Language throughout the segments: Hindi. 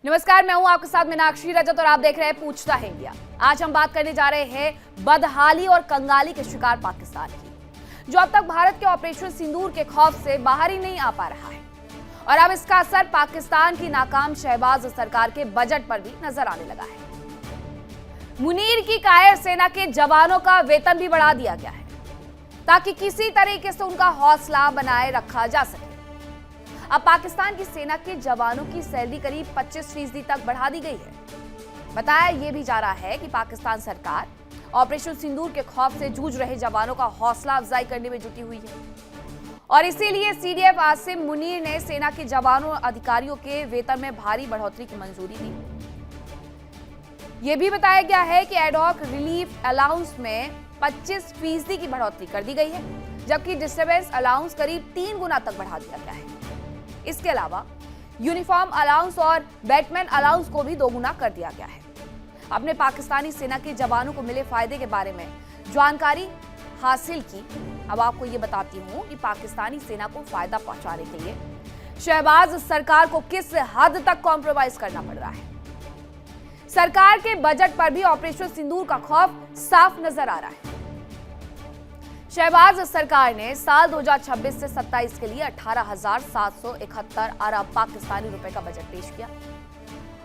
नमस्कार, मैं हूं आपके साथ मीनाक्षी रजत और आप देख रहे हैं पूछता है इंडिया। आज हम बात करने जा रहे हैं बदहाली और कंगाली के शिकार पाकिस्तान की, जो अब तक भारत के ऑपरेशन सिंदूर के खौफ से बाहर ही नहीं आ पा रहा है। और अब इसका असर पाकिस्तान की नाकाम शहबाज सरकार के बजट पर भी नजर आने लगा है। मुनीर की कायर सेना के जवानों का वेतन भी बढ़ा दिया गया है ताकि किसी तरीके से उनका हौसला बनाए रखा जा सके। अब पाकिस्तान की सेना के जवानों की सैलरी करीब 25% तक बढ़ा दी गई है। बताया यह भी जा रहा है कि पाकिस्तान सरकार ऑपरेशन सिंदूर के खौफ से जूझ रहे जवानों का हौसला अफजाई करने में जुटी हुई है और इसीलिए सीडीएफ आसिम मुनीर ने सेना के जवानों और अधिकारियों के वेतन में भारी बढ़ोतरी की मंजूरी दी। यह भी बताया गया है कि एडहॉक रिलीफ अलाउंस में 25% की बढ़ोतरी कर दी गई है, जबकि डिस्टर्बेंस अलाउंस करीब 3 गुना तक बढ़ा दिया गया है। इसके अलावा यूनिफॉर्म अलाउंस और बैटमैन अलाउंस को भी 2 गुना कर दिया गया है। अपने पाकिस्तानी सेना के जवानों को मिले फायदे के बारे में जानकारी हासिल की। अब आपको ये बताती हूं कि पाकिस्तानी सेना को फायदा पहुंचाने के लिए शहबाज सरकार को किस हद तक कॉम्प्रोमाइज करना पड़ रहा है। सरकार के बजट पर भी ऑपरेशन सिंदूर का खौफ साफ नजर आ रहा है। शहबाज सरकार ने साल 2026 से 27 के लिए 18,771 अरब पाकिस्तानी रुपए का बजट पेश किया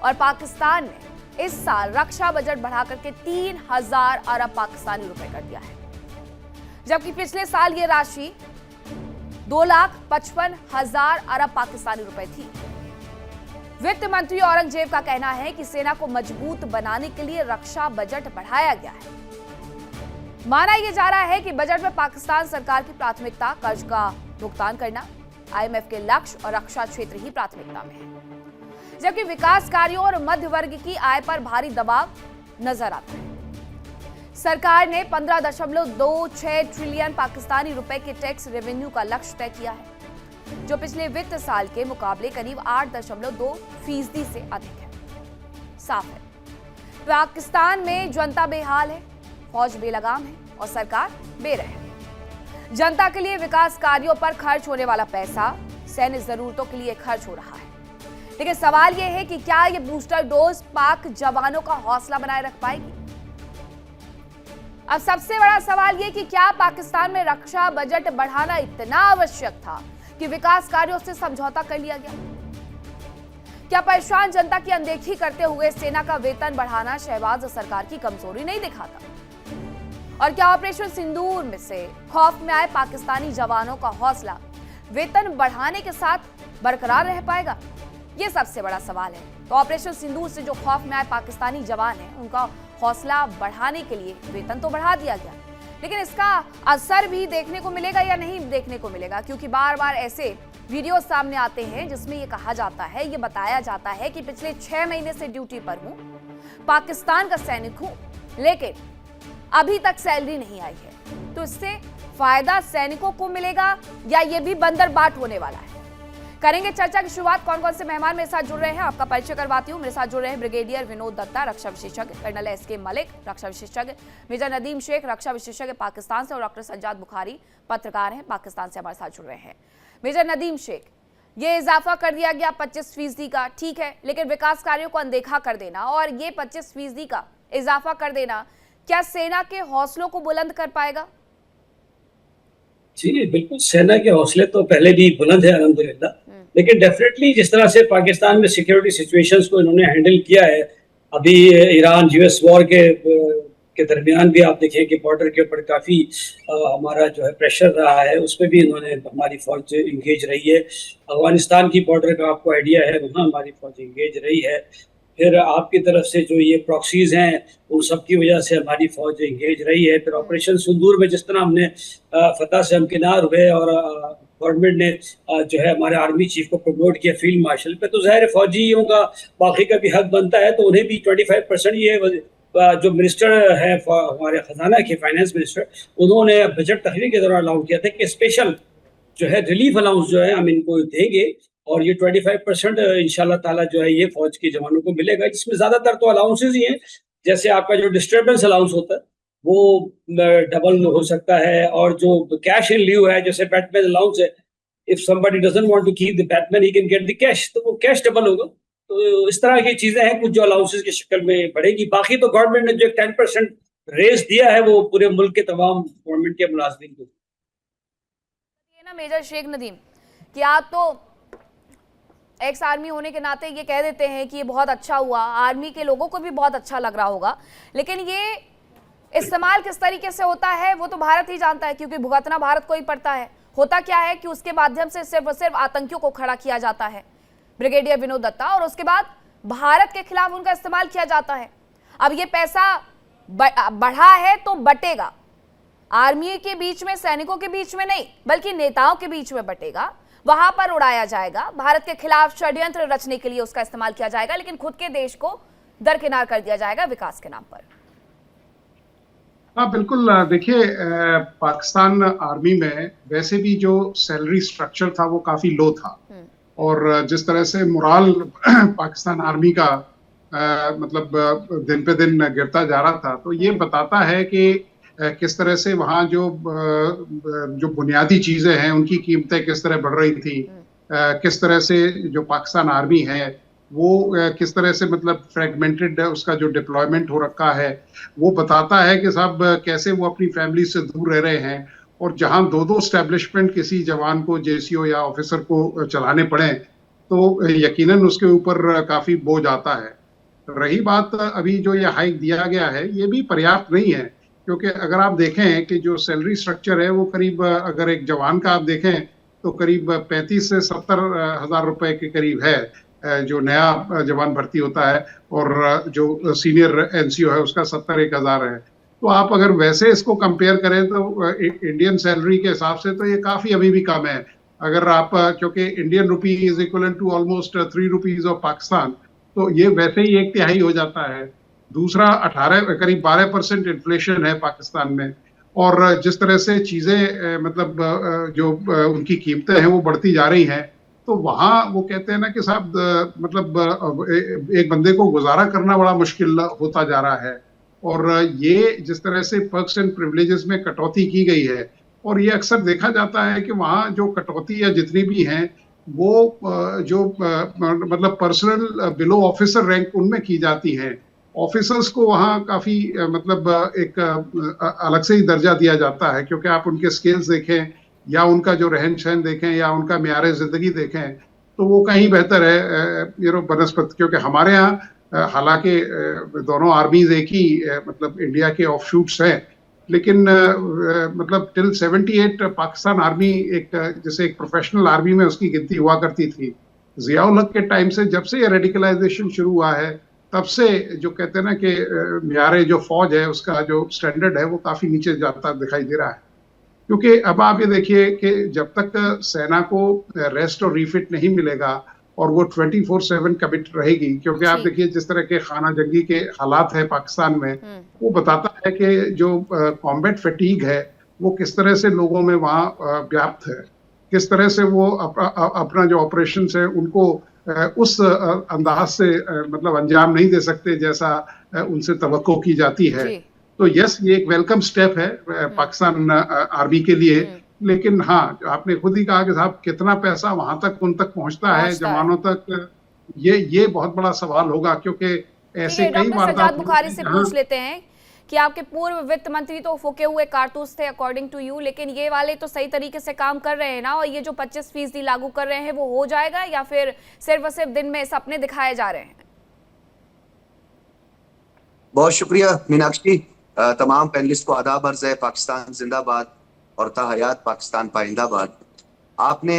और पाकिस्तान ने इस साल रक्षा बजट बढ़ाकर के 3,000 अरब पाकिस्तानी रुपए कर दिया है, जबकि पिछले साल ये राशि 2,55,000 अरब पाकिस्तानी रुपए थी। वित्त मंत्री औरंगजेब का कहना है कि सेना को मजबूत बनाने के लिए रक्षा बजट बढ़ाया गया है। माना यह जा रहा है कि बजट में पाकिस्तान सरकार की प्राथमिकता कर्ज का भुगतान करना, आईएमएफ के लक्ष्य और रक्षा क्षेत्र ही प्राथमिकता में है, जबकि विकास कार्यों और मध्य वर्ग की आय पर भारी दबाव नजर आता है। सरकार ने 15.26 ट्रिलियन पाकिस्तानी रुपए के टैक्स रेवेन्यू का लक्ष्य तय किया है, जो पिछले वित्त साल के मुकाबले करीब 8.2% से अधिक है। साफ है, पाकिस्तान में जनता बेहाल है, फौज बेलगाम है और सरकार बेरहम है। जनता के लिए विकास कार्यों पर खर्च होने वाला पैसा सैन्य जरूरतों के लिए खर्च हो रहा है, लेकिन सवाल यह है कि क्या यह बूस्टर डोज पाक जवानों का हौसला बनाए रख पाएगी। अब सबसे बड़ा सवाल यह कि क्या पाकिस्तान में रक्षा बजट बढ़ाना इतना आवश्यक था कि विकास कार्यों से समझौता कर लिया गया। क्या परेशान जनता की अनदेखी करते हुए सेना का वेतन बढ़ाना शहबाज सरकार की कमजोरी नहीं दिखाता? और क्या ऑपरेशन सिंदूर में से खौफ में आए पाकिस्तानी जवानों का हौसला वेतन बढ़ाने के साथ बरकरार रह पाएगा? यह सबसे बड़ा सवाल है। तो ऑपरेशन सिंदूर से जो खौफ में आए पाकिस्तानी जवान हैं, उनका हौसला बढ़ाने के लिए वेतन तो बढ़ा दिया गया, लेकिन इसका असर भी देखने को मिलेगा या नहीं देखने को मिलेगा, क्योंकि बार बार ऐसे वीडियो सामने आते हैं जिसमें यह कहा जाता है, यह बताया जाता है कि पिछले 6 महीने से ड्यूटी पर हूं, पाकिस्तान का सैनिक हूं, लेकिन अभी तक सैलरी नहीं आई है। तो इससे फायदा सैनिकों को मिलेगा या ये भी बंदर बाट होने वाला है? करेंगे चर्चा की शुरुआत। कौन कौन से मेहमान मेरे साथ जुड़ रहे हैं आपका परिचय करवाती हूं। मेरे साथ जुड़ रहे हैं ब्रिगेडियर विनोद दत्ता, रक्षा विशेषज्ञ, कर्नल एसके मलिक, रक्षा विशेषज्ञ, मेजर नदीम शेख, रक्षा विशेषज्ञ पाकिस्तान से, और डॉक्टर सज्जाद बुखारी, पत्रकार हैं, पाकिस्तान से हमारे साथ जुड़ रहे हैं। मेजर नदीम शेख, ये इजाफा कर दिया गया 25% का, ठीक है, लेकिन विकास कार्यों को अनदेखा कर देना और ये 25% का इजाफा कर देना क्या सेना के हौसलों को बुलंद कर पाएगा? जी बिल्कुल, सेना के हौसले तो पहले भी बुलंद है अल्हम्दुलिल्लाह, लेकिन डेफिनेटली जिस तरह से पाकिस्तान में सिक्योरिटी सिचुएशंस को इन्होंने हैंडल किया है, अभी ईरान यूएस वॉर के दरमियान भी आप देखें कि बॉर्डर के ऊपर काफ़ी हमारा जो है प्रेशर रहा है, उसमें भी इन्होंने हमारी फौज इंगेज रही है। अफगानिस्तान की बॉर्डर का आपको आइडिया है, वहाँ हमारी फौज इंगेज रही है। फिर आपकी तरफ से जो ये प्रॉक्सीज हैं, उन सब की वजह से हमारी फौज इंगेज रही है। फिर ऑपरेशन सिंदूर में जिस तरह हमने फतह से हमकिनार हुए और गवर्नमेंट ने जो है हमारे आर्मी चीफ को प्रमोट किया फील्ड मार्शल पे, तो ज़ाहिर फौजियों का बाकी का भी हक बनता है, तो उन्हें भी 25% ये जो मिनिस्टर है हमारे खजाना के फाइनेंस मिनिस्टर, उन्होंने बजट तकरीर के दौरान अलाउ किया था कि स्पेशल जो है रिलीफ अलाउंस जो है हम इनको देंगे और ये 25% इंशाल्लाह ताला जो है ये फौज के जवानों को मिलेगा, जिसमें ज्यादातर तो अलाउंसेज ही हैं। जैसे आपका जो डिस्टर्बेंस अलाउंस होता है वो डबल हो सकता है, और जो कैश इन लीव है जैसे बैटमैन अलाउंस है, if somebody doesn't want to keep the batman he can get the cash, तो वो कैश डबल होगा। तो इस तरह की चीजें हैं कुछ जो अलाउंसेस की शक्ल में बढ़ेगी। बाकी तो गवर्नमेंट ने जो 10% रेस दिया है वो पूरे मुल्क के तमाम गवर्नमेंट के मुलाजमीन को। ये ना मेजर शेख नदीम कि आप तो एक्स आर्मी होने के नाते ये कह देते हैं कि ये बहुत अच्छा हुआ, आर्मी के लोगों को भी बहुत अच्छा लग रहा होगा, लेकिन ये इस्तेमाल किस तरीके से होता है वो तो भारत ही जानता है, क्योंकि भुगतना भारत को ही पड़ता है। होता क्या है कि उसके माध्यम से सिर्फ और सिर्फ आतंकियों को खड़ा किया जाता है, ब्रिगेडियर विनोद दत्ता, और उसके बाद भारत के खिलाफ उनका इस्तेमाल किया जाता है। अब ये पैसा बढ़ा है तो बटेगा, आर्मी के बीच में, सैनिकों के बीच में नहीं बल्कि नेताओं के बीच में बटेगा, वहां पर उड़ाया जाएगा, भारत के खिलाफ षड्यंत्र रचने के लिए उसका इस्तेमाल किया जाएगा, लेकिन खुद के देश को दरकिनार कर दिया जाएगा विकास के नाम पर। हाँ बिल्कुल, देखिए पाकिस्तान आर्मी में वैसे भी जो सैलरी स्ट्रक्चर था वो काफी लो था, और जिस तरह से मोराल पाकिस्तान आर्मी का मतलब दिन पे दिन गिरता जा रहा था, तो ये बताता है कि किस तरह से वहाँ जो बुनियादी चीजें हैं उनकी कीमतें किस तरह बढ़ रही थी, किस तरह से जो पाकिस्तान आर्मी है वो किस तरह से मतलब फ्रेगमेंटेड उसका जो डिप्लॉयमेंट हो रखा है, वो बताता है कि साहब कैसे वो अपनी फैमिली से दूर रह रहे हैं, और जहां दो स्टैब्लिशमेंट किसी जवान को, जेसीओ या ऑफिसर को चलाने पड़े तो यकीनन उसके ऊपर काफी बोझ आता है। रही बात अभी जो ये हाइक दिया गया है, ये भी पर्याप्त नहीं है, क्योंकि अगर आप देखें कि जो सैलरी स्ट्रक्चर है वो करीब, अगर एक जवान का आप देखें तो करीब 35 से 70 हजार रुपए के करीब है जो नया जवान भर्ती होता है, और जो सीनियर एनसीओ है उसका 71 हजार है। तो आप अगर वैसे इसको कंपेयर करें तो इंडियन सैलरी के हिसाब से तो ये काफी अभी भी कम है। अगर आप, क्योंकि Indian rupee is equal to almost 3 rupees of Pakistan, तो ये वैसे ही 1/3 हो जाता है। दूसरा, 18 करीब 12% इन्फ्लेशन है पाकिस्तान में, और जिस तरह से चीजें मतलब जो उनकी कीमतें हैं वो बढ़ती जा रही हैं, तो वहाँ वो कहते हैं ना कि साहब मतलब एक बंदे को गुजारा करना बड़ा मुश्किल होता जा रहा है। और ये जिस तरह से पर्क्स एंड प्रिविलेजेस में कटौती की गई है, और ये अक्सर देखा जाता है कि वहाँ जो कटौती या जितनी भी हैं वो जो मतलब पर्सनल बिलो ऑफिसर रैंक उनमें की जाती हैं। ऑफिसर्स को वहाँ काफी मतलब एक अलग से ही दर्जा दिया जाता है, क्योंकि आप उनके स्किल्स देखें या उनका जो रहन सहन देखें या उनका म्यार जिंदगी देखें तो वो कहीं बेहतर है बनस्पत, क्योंकि हमारे यहाँ हालांकि दोनों आर्मीज एक ही मतलब इंडिया के ऑफशूट्स हैं, लेकिन मतलब टिल 78 पाकिस्तान आर्मी एक जैसे एक प्रोफेशनल आर्मी में उसकी गिनती हुआ करती थी। जियाउल हक के टाइम से, जब से ये रेडिकलाइजेशन शुरू हुआ है, तब से जो कहते हैं ना कि म्यारे जो फौज है उसका जो स्टैंडर्ड है वो काफी नीचे जाता दिखाई दे रहा है। क्योंकि अब आप ये देखिए कि जब तक सेना को रेस्ट और रिफिट नहीं मिलेगा और वो 24/7 कमिट रहेगी, क्योंकि आप देखिए जिस तरह के खाना जंगी के हालात है पाकिस्तान में, वो बताता है कि जो कॉम्बैट फटीग है वो किस तरह से लोगों में वहाँ व्याप्त है, किस तरह से वो अपना जो ऑपरेशन है उनको उस अंदाज से मतलब अंजाम नहीं दे सकते जैसा उनसे तवक्को की जाती है। तो यस, ये एक वेलकम स्टेप है पाकिस्तान आर्मी के लिए, लेकिन हाँ, आपने खुद ही कहा कि साहब कितना पैसा वहां तक उन तक पहुंचता है जवानों तक, ये बहुत बड़ा सवाल होगा, क्योंकि ऐसे कई सज्जाद बुखारी से पूछ लेते हैं कि आपके पूर्व वित्त मंत्री तो फूके हुए कारतूस थे अकॉर्डिंग टू यू, लेकिन ये वाले तो सही तरीके से काम कर रहे हैं ना, और ये जो 25% लागू कर रहे हैं वो हो जाएगा या फिर सिर्फ और सिर्फ दिन में सपने दिखाए जा रहे हैं? बहुत शुक्रिया मीनाक्षी, तमाम पैनलिस्ट को आदाब अर्ज है। पाकिस्तान जिंदाबाद और ताहयात पाकिस्तान पाइंदाबाद। आपने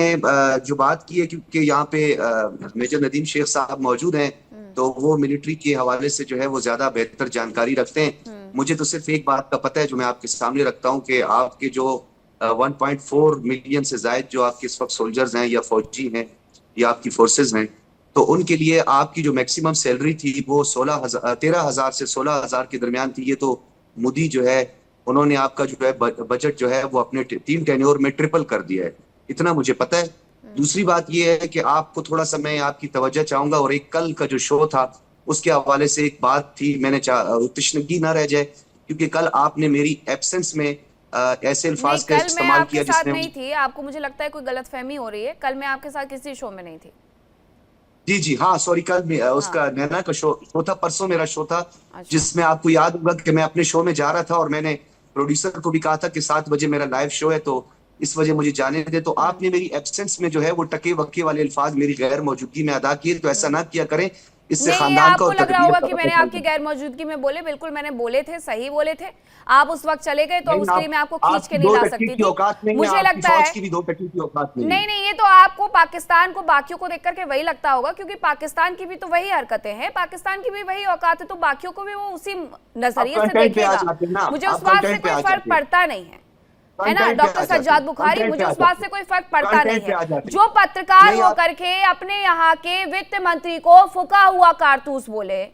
जो बात की है क्योंकि यहाँ पे मेजर नदीम शेख साहब मौजूद हैं, तो वो मिलिट्री के हवाले से जो है वो ज्यादा बेहतर जानकारी रखते हैं। मुझे तो सिर्फ एक बात का पता है जो मैं आपके सामने रखता हूँ कि आपके जो 1.4 मिलियन से ज्यादा जो आपके इस वक्त सोल्जर्स हैं या फौजी हैं या आपकी फोर्सेज हैं, तो उनके लिए आपकी जो मैक्सिमम सैलरी थी वो 13,000 से 16,000 के दरमियान थी। ये तो मोदी जो है उन्होंने आपका जो है बजट जो है वो अपने 3 टेन्योर में ट्रिपल कर दिया है, इतना मुझे पता है। दूसरी बात ये है कि आपको थोड़ा सा मैं आपकी तवज्जो चाहूंगा, और एक कल का जो शो था उसके हवाले से एक बात थी, मैंने तशनगी ना रह जाए, क्योंकि कल आपने मेरी एब्सेंस में ऐसे अल्फाज का इस्तेमाल किया जिसमें नहीं थी। आपको मुझे लगता है कोई गलतफहमी हो रही है, कल मैं आपके साथ किसी शो में नहीं थी। जी जी हाँ, सॉरी, कल उसका नैना का शो था, परसों मेरा शो था, जिसमें आपको याद होगा कि मैं अपने शो में जा रहा था और मैंने प्रोड्यूसर को भी कहा था कि 7 बजे मेरा लाइव शो है, तो इस वजह मुझे जाने दे। तो आपने मेरी एब्सेंस में जो है वो टके वक्के वाले अल्फाज मेरी गैर मौजूदगी में अदा किए, तो ऐसा ना किया करें, इससे नहीं, ये खानदान का आपको और लग रहा होगा तकदीर कि का मैंने पता आपकी चलता है। गैर मौजूदगी में बोले, बिल्कुल मैंने बोले थे, सही बोले थे। आप उस वक्त चले गए तो नहीं, उसके लिए मैं आपको खींच के आपकी नहीं दो ला टक्की सकती की थी। औकात नहीं है, मुझे आपकी लगता फौज है की भी 2 टक्की की औकात नहीं है। नहीं नहीं, ये तो आपको पाकिस्तान को बाकियों को देख करके वही लगता होगा, क्योंकि पाकिस्तान की भी तो वही हरकतें हैं, पाकिस्तान की भी वही औकात है, तो बाकियों को भी वो उसी नजरिए से कंटेंट पे आ देखेगा। जाते हैं ना, मुझे उस आप बात से कंटेंट पे कोई आ फर्क जाते हैं, पड़ता नहीं है, है ना कंटेंट पे डॉक्टर आ जाते सज्जाद हैं, बुखारी, कंटेंट पे मुझे आ उस बात जाते से हैं, कोई फर्क पड़ता नहीं कंटेंट पे है। आ जाते हैं। जो पत्रकार नहीं हो आप करके अपने यहाँ के वित्त मंत्री को फुका हुआ कारतूस बोले,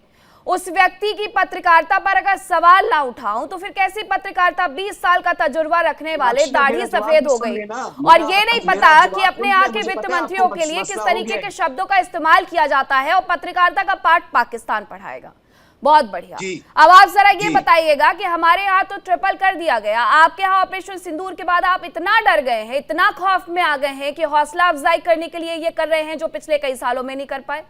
उस व्यक्ति की पत्रकारिता पर अगर सवाल ना उठाऊं तो फिर कैसी पत्रकारिता? 20 साल का तजुर्बा रखने वाले, मीनाक्षी, आप दाढ़ी मेरा जवाब सफेद भी हो सुन गई, लेना, और ये नहीं मेरा पता कि जवाब अपने सुन यहाँ ले, के मुझे वित्त पता है मंत्रियों आपको के लिए किस मसला हो तरीके गया के है। शब्दों का इस्तेमाल किया जाता है, और पत्रकारिता का पार्ट पाकिस्तान पढ़ाएगा। बहुत बढ़िया। जी अब आप जरा ये जी बताइएगा कि हमारे यहाँ तो ट्रिपल कर दिया गया, आपके यहाँ ऑपरेशन सिंदूर के बाद आप इतना डर गए हैं, इतना खौफ में आ गए हैं कि हौसला अफजाई करने के लिए ये कर रहे हैं जो पिछले कई सालों में नहीं कर पाए।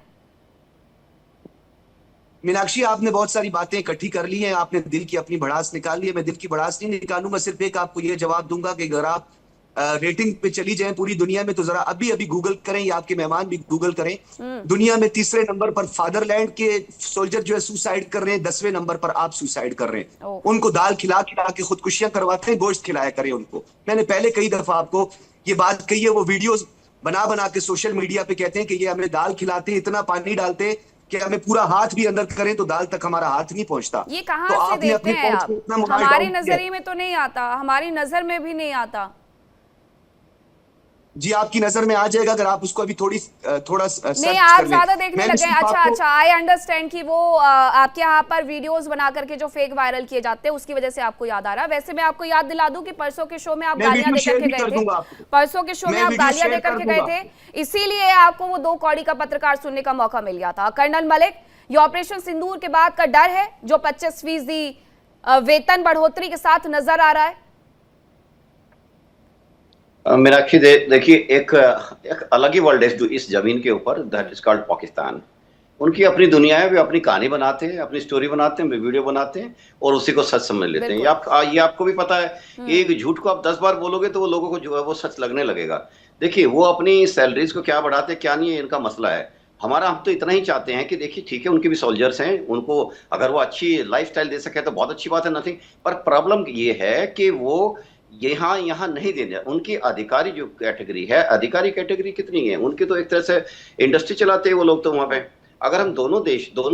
मीनाक्षी, आपने बहुत सारी बातें इकट्ठी कर ली हैं, आपने दिल की अपनी भड़ास निकाल ली है। मैं दिल की भड़ास नहीं निकालूंगा, सिर्फ एक आपको ये जवाब दूंगा कि अगर आप रेटिंग पे चली जाएं पूरी दुनिया में, तो जरा अभी अभी गूगल करें, या आपके मेहमान भी गूगल करें। दुनिया में तीसरे नंबर पर फादरलैंड के सोल्जर जो है सुसाइड कर रहे हैं, 10वें नंबर पर आप सुसाइड कर रहे हैं। उनको दाल खिला खिला के खुदकुशियां करवाते हैं, गोश्त खिलाया करें उनको। मैंने पहले कई दफा आपको ये बात कही है, वो वीडियोस बना बना के सोशल मीडिया पे कहते हैं कि ये हमें दाल खिलाते हैं, इतना पानी डालते हैं कि हमें पूरा हाथ भी अंदर करें तो दाल तक हमारा हाथ नहीं पहुंचता। ये तो कहाँ से आपने देखते अपनी हैं फौज आप? को इतना मोबाइल हमारी डाउन किया है। नजरिए में तो नहीं आता, हमारी नजर में भी नहीं आता। जी, आपकी नजर में आ जाएगा अगर आप उसको अभी थोड़ा नहीं, सर्च आप कर लें। ज्यादा देखने मैंने लगे हैं। सिर्फ अच्छा आपको अच्छा, आई अंडरस्टैंड कि वो आपके यहाँ पर वीडियोस बना करके जो फेक वायरल किए जाते हैं उसकी वजह से आपको याद आ रहा है। वैसे मैं आपको याद दिला दूं कि परसों के शो में आप मैं गालियां वीडियो दे शेयर करके भी गए कर थे, दूंगा आपको। परसों के शो में मैं आप वीडियो गालियां शेयर दे करके कर गए दूंगा। थे, इसीलिए आपको वो 2 कौड़ी का पत्रकार सुनने का मौका मिल गया था। कर्नल मलिक, ये ऑपरेशन सिंदूर के बाद का डर है जो 25% वेतन बढ़ोतरी के साथ नजर आ रहा है? मीनाक्षी, देखिए, एक अलग ही वर्ल्ड है जो इस जमीन के ऊपर, दैट इज कॉल्ड पाकिस्तान। उनकी अपनी दुनिया है, वे अपनी कहानी बनाते हैं, अपनी स्टोरी बनाते हैं, वे वीडियो बनाते हैं और उसी को सच समझ लेते हैं। ये आपको भी पता है। एक झूठ को आप 10 बार बोलोगे तो वो लोगों को जो है वो सच लगने लगेगा। देखिए, वो अपनी सैलरीज को क्या बढ़ाते क्या नहीं है, इनका मसला है। हम तो इतना ही चाहते हैं कि देखिए, ठीक है, उनके भी सोल्जर्स हैं, उनको अगर वो अच्छी लाइफस्टाइल दे सके तो बहुत अच्छी बात है, नथिंग। पर प्रॉब्लम ये है कि वो यहाँ नहीं देने। उनकी अधिकारी जो कैटेगरी है, अधिकारी कैटेगरी कितनी है उनकी, तो एक तरह से इंडस्ट्री चलाते हैं वो लोग तो वहां पे। अगर हम दोनों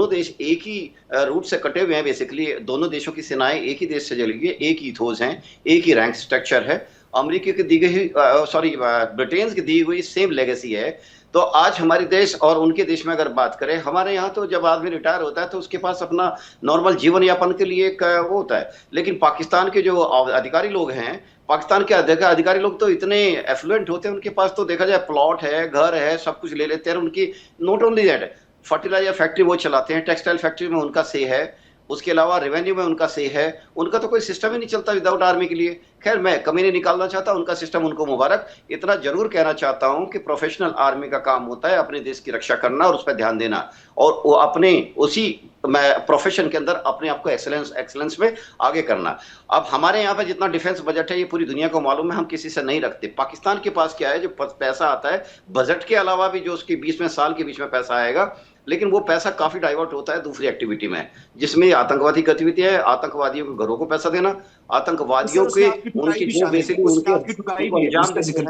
देश एक ही रूट से कटे हुए हैं, बेसिकली दोनों देशों की सेनाएं एक ही देश से चली गई, एक ही इथोस हैं, एक ही रैंक स्ट्रक्चर है, अमेरिका की दी गई ब्रिटेन की दी हुई सेम लेगेसी है। तो आज हमारे देश और उनके देश में अगर बात करें, हमारे यहाँ तो जब आदमी रिटायर होता है तो उसके पास अपना नॉर्मल जीवन यापन के लिए एक वो होता है। लेकिन पाकिस्तान के जो अधिकारी लोग हैं, पाकिस्तान के अधिकारी लोग तो इतने एफ्लुएंट होते हैं, उनके पास तो देखा जाए प्लॉट है, घर है, सब कुछ ले लेते हैं। उनकी not only that, fertiliser factory वो चलाते हैं, टेक्सटाइल फैक्ट्री में उनका से है, उसके अलावा रेवेन्यू में उनका से है। उनका तो कोई सिस्टम ही नहीं चलता विदाउट आर्मी के लिए। खैर, मैं कमी नहीं निकालना चाहता, उनका सिस्टम उनको मुबारक। इतना जरूर कहना चाहता हूं कि प्रोफेशनल आर्मी का काम होता है अपने देश की रक्षा करना और उस पर ध्यान देना, और वो अपने उसी प्रोफेशन के अंदर अपने आप को एक्सेलेंस में आगे करना। अब हमारे यहाँ पे जितना डिफेंस बजट है ये पूरी दुनिया को मालूम है, हम किसी से नहीं रखते। पाकिस्तान के पास क्या है, जो पैसा आता है बजट के अलावा भी, जो उसके 20 साल के बीच में पैसा आएगा, लेकिन वो पैसा काफी डाइवर्ट होता है दूसरी एक्टिविटी में, जिसमें आतंकवादी गतिविधियां है, आतंकवादियों के घरों को पैसा देना, आतंकवादियों के उनके जो बेसिकली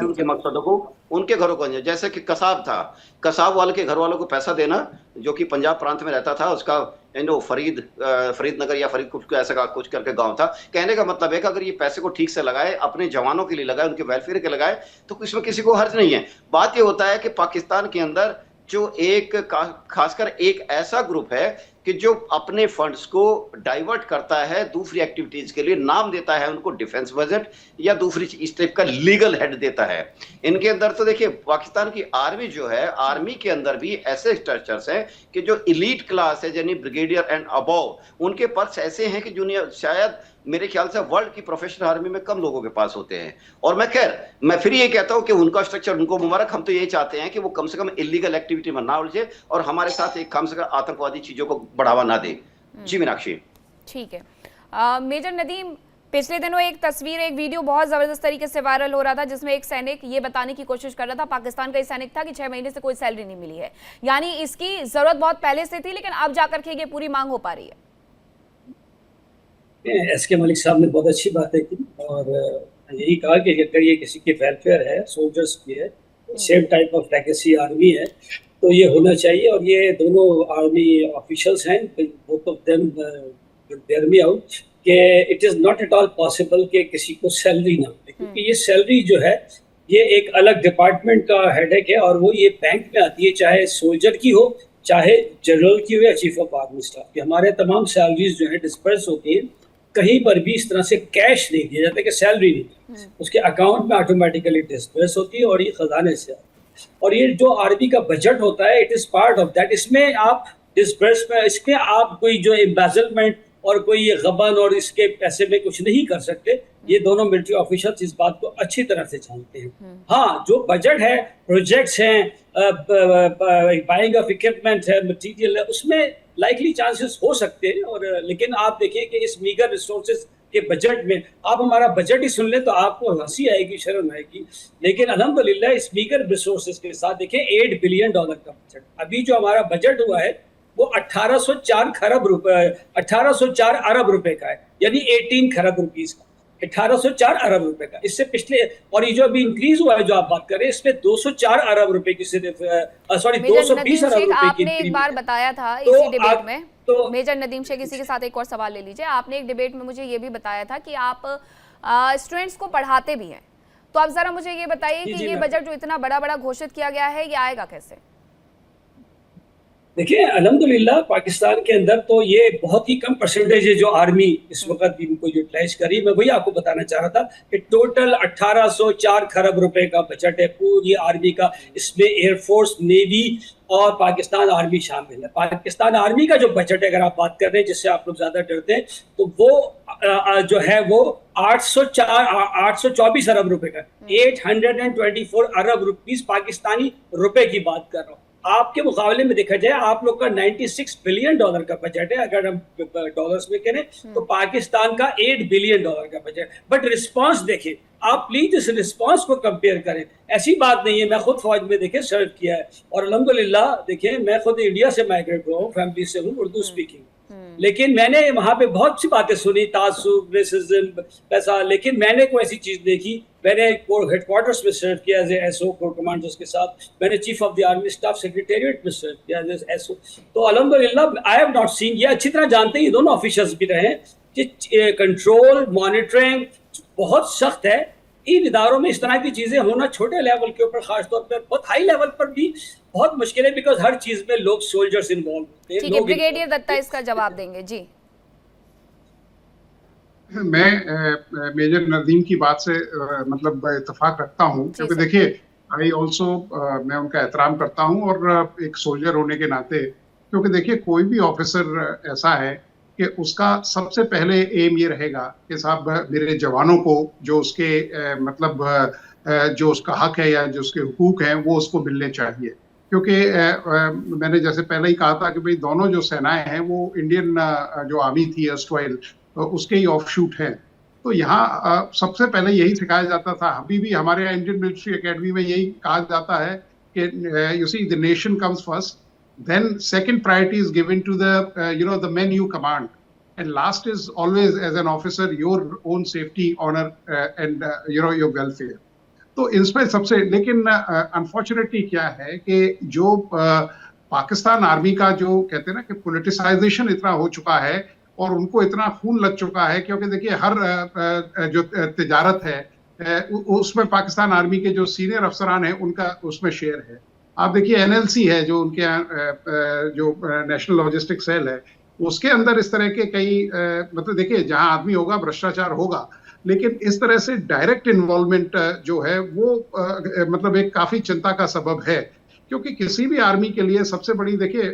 उनके मकसदों को उनके घरों को, जैसे कि कसाब था, कसाब वाले के घर वालों को पैसा देना, जो कि पंजाब प्रांत में रहता था, उसका फरीद नगर या फरीद कुछ ऐसा कुछ करके गांव था। कहने का मतलब है कि अगर ये पैसे को ठीक से लगाए, अपने जवानों के लिए लगाए, उनके वेलफेयर के लगाए, तो इसमें किसी को हर्ज नहीं है। बात ये होता है कि पाकिस्तान के अंदर जो एक खासकर एक ऐसा ग्रुप है कि जो अपने फंड्स को डाइवर्ट करता है दूसरी एक्टिविटीज के लिए, नाम देता है उनको डिफेंस बजट या दूसरी इस टाइप का लीगल हेड देता है। इनके अंदर तो देखिए पाकिस्तान की आर्मी जो है, आर्मी के अंदर भी ऐसे स्ट्रक्चर्स हैं कि जो इलीट क्लास है यानी ब्रिगेडियर एंड अबव, उनके पद ऐसे हैं कि दुनिया शायद मेरे ख्याल से वर्ल्ड की प्रोफेशनल आर्मी में कम लोगों के पास होते हैं। और मैं फिर ये कहता हूं कि उनका स्ट्रक्चर, उनको मुबारक। हम तो यही चाहते हैं कि वो कम से कम इलीगल एक्टिविटी में ना उलझे और हमारे साथ एक कम से कम आतंकवादी चीजों को बढ़ावा ना दे। जी मीनाक्षी। ठीक है। मेजर नदीम, पिछले दिनों एक तस्वीर, एक वीडियो बहुत जबरदस्त तरीके से वायरल हो रहा था जिसमें एक सैनिक ये बताने की कोशिश कर रहा था, पाकिस्तान का एक सैनिक था, कि 6 महीने से कोई सैलरी नहीं मिली है। यानी इसकी जरूरत बहुत पहले से थी, लेकिन अब जाकर के ये पूरी मांग हो पा रही है। एसके मलिक साहब ने बहुत अच्छी बातें की और यही कहा कि अगर ये किसी की वेलफेयर है, सोल्जर्स की है, same type of legacy army है, तो ये होना चाहिए। और ये दोनों आर्मी ऑफिशियल्स हैं, both of them bear me out, कि it is not at all possible कि किसी को सैलरी ना मिले, क्योंकि ये सैलरी जो है ये एक अलग डिपार्टमेंट का हेडेक है और वो ये बैंक में आती है, चाहे सोल्जर की हो, चाहे जनरल की हो या चीफ ऑफ आर्मी स्टाफ की। हमारे तमाम सैलरीज जो है डिस्पर्स होती है, कहीं पर भी इस तरह से कैश नहीं दिया जाता कि सैलरी नहीं, उसके अकाउंट में ऑटोमेटिकली डिस्पर्स होती है और ये खजाने से आता है। और ये जो आर्मी का बजट होता है, it is part of that. इसमें आप डिस्पर्स में, इसमें आप कोई जो एम्बेजलमेंट और कोई ये गबन और इसके पैसे में कुछ नहीं कर सकते। ये दोनों मिलिट्री ऑफिसर्स इस बात को अच्छी तरह से जानते हैं। हाँ, जो बजट है, प्रोजेक्ट्स हैं, बाइंग ऑफ इक्विपमेंट है, मटीरियल है, उसमें लाइकली चांसेस हो सकते हैं। और लेकिन आप देखिए कि इस मीगर रिसोर्सेज के बजट में, आप हमारा बजट ही सुन ले तो आपको हंसी आएगी, शर्म आएगी। लेकिन अल्हम्दुलिल्लाह इस मीगर रिसोर्सेज के साथ देखिए $8 बिलियन का बजट, अभी जो हमारा बजट हुआ है वो 1804 अरब रुपए का है, यानी 18 खरब रुपीस का, 1804 अरब रुपए का। इससे पिछले, और ये जो अभी इंक्रीज हुआ है जो आप बात कर रहे हैं, इसमें 204 अरब रुपए की सिर्फ 220 अरब रुपए की। आपने एक बार बताया था इसी डिबेट में, तो मेजर नदीम शेख, इसी के साथ एक और सवाल ले लीजिए। आपने एक डिबेट में मुझे ये भी बताया था कि आप स्टूडेंट्स को पढ़ाते भी हैं, तो आप जरा मुझे ये बताइए कि ये बजट जो इतना बड़ा बड़ा घोषित किया गया है, ये आएगा कैसे? देखिए अल्हम्दुलिल्लाह पाकिस्तान के अंदर तो ये बहुत ही कम परसेंटेज है जो आर्मी इस वक्त भी इनको यूटिलाइज करी। मैं वही आपको बताना चाह रहा था कि टोटल 1804 खरब रुपए का बजट है पूरी आर्मी का। इसमें एयरफोर्स, नेवी और पाकिस्तान आर्मी शामिल है। पाकिस्तान आर्मी का जो बजट है, अगर आप बात कर रहे हैं जिससे आप लोग ज्यादा डरते हैं, तो वो जो है वो 824 अरब रुपए का, 824 अरब रुपीस पाकिस्तानी रुपए की बात कर रहा हूँ। आपके मुकाबले में देखा जाए आप लोग का $96 बिलियन का बजट है, अगर हम डॉलर्स में करें तो पाकिस्तान का $8 बिलियन का बजट। बट रिस्पांस देखें आप, प्लीज इस रिस्पांस को कंपेयर करें। ऐसी बात नहीं है, मैं खुद फौज में देखे सर्व किया है और अल्हम्दुलिल्लाह देखिए मैं खुद इंडिया से माइग्रेट हुआ हूँ, फैमिली से हूँ, उर्दू स्पीकिंग, लेकिन मैंने वहां पे बहुत सी बातें सुनी, तासुब, रेसिज्म, पैसा, लेकिन मैंने कोई ऐसी चीज देखी। मैंने हेडक्वार्टर्स में सर्व किया एज एसओ, कोर कमांडर्स के साथ। मैंने chief of the army staff secretariat में सर्व किया एज एसओ। तो अल्हम्दुलिल्लाह आई हैव नॉट सीन, ये अच्छी तरह जानते हैं, ये दोनों ऑफिसर्स भी रहे कि कंट्रोल, मॉनिटरिंग बहुत सख्त है। इन इदारों में इस तरह की चीजें होना छोटे लेवल के ऊपर, खासतौर पर बहुत हाई लेवल पर भी बहुत मुश्किल है, बिकॉज हर चीज में लोग, सोल्जर्स इन्वॉल्व होते हैं। ठीक है, ब्रिगेडियर दत्ता इसका जवाब देंगे। जी, मैं मेजर नदीम की बात से मतलब इत्तेफाक रखता हूँ, क्योंकि देखिए आई ऑल्सो मैं उनका एहतराम करता हूँ और एक सोल्जर होने के नाते, क्योंकि देखिए कोई भी ऑफिसर ऐसा है कि उसका सबसे पहले एम ये रहेगा कि साहब मेरे जवानों को जो उसके मतलब जो उसका हक है या जो उसके हुकूक हैं वो उसको मिलने चाहिए। क्योंकि मैंने जैसे पहले ही कहा था कि भाई दोनों जो सेनाएं हैं वो इंडियन जो आर्मी थी एस्ट्रोइल, उसके ही ऑफशूट हैं। तो यहाँ सबसे पहले यही सिखाया जाता था, अभी भी हमारे इंडियन मिलिट्री एकेडमी में यही कहा जाता है कि you see the nation comes first, then second priority is given to the the men you command, and last is always as an officer your own safety, honor and your welfare. तो इसमें सबसे, लेकिन अनफॉर्चुनेटली क्या है कि जो पाकिस्तान आर्मी का जो कहते हैं ना कि पॉलिटिसाइजेशन इतना हो चुका है और उनको इतना खून लग चुका है, क्योंकि देखिए हर जो तिजारत है उसमें पाकिस्तान आर्मी के जो सीनियर अफसरान हैं उनका उसमें शेयर है। आप देखिए एनएलसी है जो उनके जो नेशनल लॉजिस्टिक सेल है, उसके अंदर इस तरह के कई मतलब देखिए जहां आदमी होगा भ्रष्टाचार होगा, लेकिन इस तरह से डायरेक्ट इन्वॉल्वमेंट जो है वो मतलब एक काफी चिंता का सबब है, क्योंकि किसी भी आर्मी के लिए सबसे बड़ी देखिए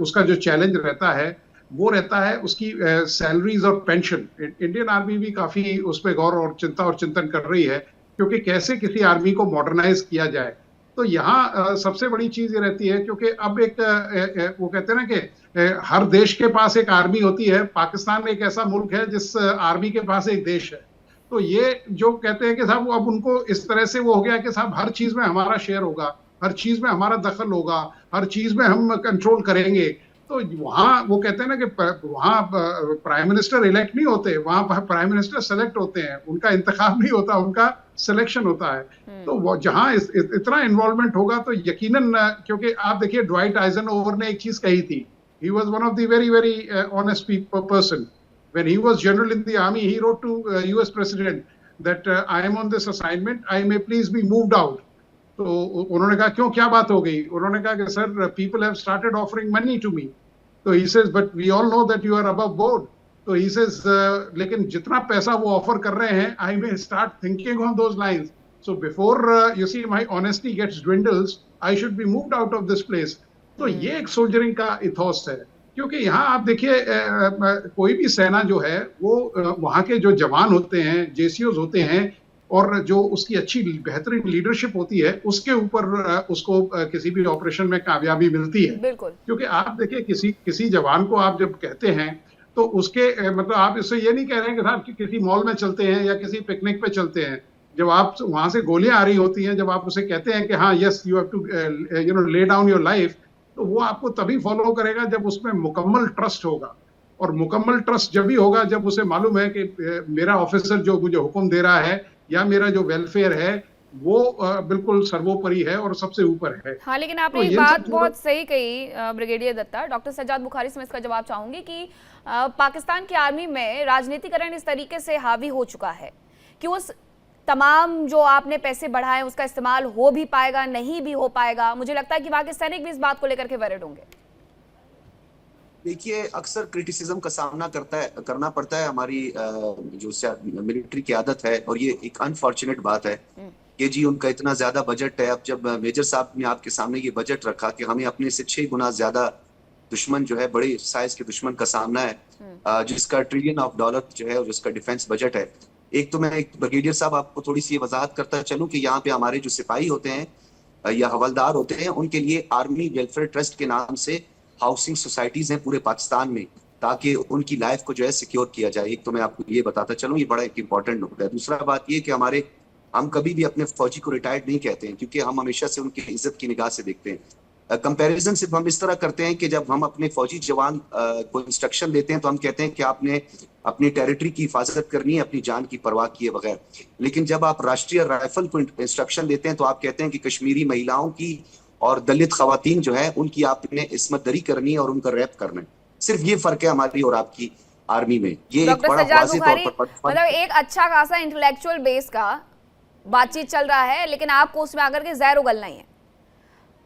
उसका जो चैलेंज रहता है वो रहता है उसकी सैलरीज और पेंशन। इंडियन आर्मी भी काफी उस पर गौर और चिंतन कर रही है, क्योंकि कैसे किसी आर्मी को मॉडर्नाइज किया जाए। तो यहाँ सबसे बड़ी चीज ये रहती है, क्योंकि अब एक वो कहते हैं ना कि हर देश के पास एक आर्मी होती है। पाकिस्तान एक ऐसा मुल्क है जिस आर्मी के पास एक देश है। तो ये जो कहते हैं कि साहब अब उनको इस तरह से वो हो गया कि साहब हर चीज में हमारा शेयर होगा, हर चीज में हमारा दखल होगा, हर चीज में हम कंट्रोल करेंगे। तो वहाँ वो कहते हैं ना कि वहाँ प्राइम मिनिस्टर इलेक्ट नहीं होते, वहाँ प्राइम मिनिस्टर सेलेक्ट होते हैं। उनका इंतखाब नहीं होता, उनका सिलेक्शन होता है। तो वो जहाँ इतना इन्वॉल्वमेंट होगा तो यकीनन, क्योंकि आप देखिए ड्वाइट आइजनहोवर ने एक चीज कही थी, he was one of the very very honest person. When he was general in the army, he wrote to US President that I am on this assignment, I may please be moved out. तो उन्होंने कहा क्यों, क्या बात हो गई? उन्होंने कहा कि sir people have started offering money to me. तो he says but we all know that you are above board. तो he says लेकिन जितना पैसा वो ऑफर कर रहे हैं, I may start thinking on those lines. So before you see my honesty gets dwindles, I should be moved out of this place. तो ये एक सोल्जरिंग का इथोस है, क्योंकि यहाँ आप देखिए कोई भी सेना जो है वो वहाँ के जो जवान होते हैं, जेसीओज होते हैं, और जो उसकी अच्छी बेहतरीन लीडरशिप होती है, उसके ऊपर उसको किसी भी ऑपरेशन में कामयाबी मिलती है। बिल्कुल। क्योंकि आप देखिए किसी जवान को आप जब कहते हैं तो उसके मतलब आप इससे ये नहीं कह रहे हैं कि साहब कि किसी मॉल में चलते हैं या किसी पिकनिक पे चलते हैं। जब आप वहां से गोलियां आ रही होती हैं, जब आप उसे कहते हैं कि हाँ yes you have to lay down your life, तो वो आपको तभी फॉलो करेगा जब उसमें मुकम्मल ट्रस्ट होगा। और मुकम्मल ट्रस्ट जब भी होगा जब उसे मालूम है कि मेरा ऑफिसर जो मुझे हुक्म दे रहा है या मेरा जो वेलफेयर है वो बिल्कुल सर्वोपरि है और सबसे ऊपर है। हाँ, लेकिन आपने एक बात बहुत सही कही ब्रिगेडियर दत्ता। डॉक्टर सज्जाद बुखारी से मैं इसका जवाब चाहूंगी कि पाकिस्तान की आर्मी में राजनीतिकरण इस तरीके से हावी हो चुका है कि उस तमाम जो आपने पैसे बढ़ाए उसका इस्तेमाल हो भी पाएगा, नहीं भी हो पाएगा। मुझे लगता है कि वहां के सैनिक भी इस बात को लेकर के वरिड होंगे। देखिए अक्सर क्रिटिसिज्म का सामना करना पड़ता है हमारी जो मिलिट्री की आदत है, और ये एक अनफॉर्चुनेट बात है कि जी उनका इतना ज्यादा बजट है। अब जब मेजर साहब ने आपके सामने ये बजट रखा कि हमें अपने से 6 गुना ज्यादा दुश्मन जो है, बड़े साइज के दुश्मन का सामना है, जिसका $1 ट्रिलियन जो है और जिसका डिफेंस बजट है। एक तो मैं ब्रिगेडियर साहब आपको थोड़ी सी वजाहत करता चलूं कि यहाँ पे हमारे जो सिपाही होते हैं या हवलदार होते हैं, उनके लिए आर्मी वेलफेयर ट्रस्ट के नाम से हाउसिंग सोसाइटीज हैं पूरे पाकिस्तान में, ताकि उनकी लाइफ को जो है सिक्योर किया जाए। एक तो मैं आपको ये बताता चलूं, ये बड़ा एक इंपॉर्टेंट नुकता है। दूसरा बात ये कि हम कभी भी अपने फौजी को रिटायर्ड नहीं कहते हैं, क्योंकि हम हमेशा से उनकी इज्जत की निगाह से देखते हैं। कंपैरिजन सिर्फ हम इस तरह करते हैं कि जब हम अपने फौजी जवान को इंस्ट्रक्शन देते हैं तो हम कहते हैं कि आपने अपनी टेरिटरी की हिफाजत करनी है, अपनी जान की परवाह किए बगैर। लेकिन जब आप राष्ट्रीय राइफल को इंस्ट्रक्शन देते हैं तो आप कहते हैं कि कश्मीरी महिलाओं की और दलित खवातीन जो है उनकी आपने इस्मत दरी करनी है और उनका रैप करना है। सिर्फ ये फर्क है हमारी और आपकी आर्मी में। ये एक बड़ा वाज़ेह तौर पर मतलब एक अच्छा खासा इंटेलेक्चुअल बेस का बातचीत चल रहा है, लेकिन आपको उसमें आकर के जहर उगलना ही है।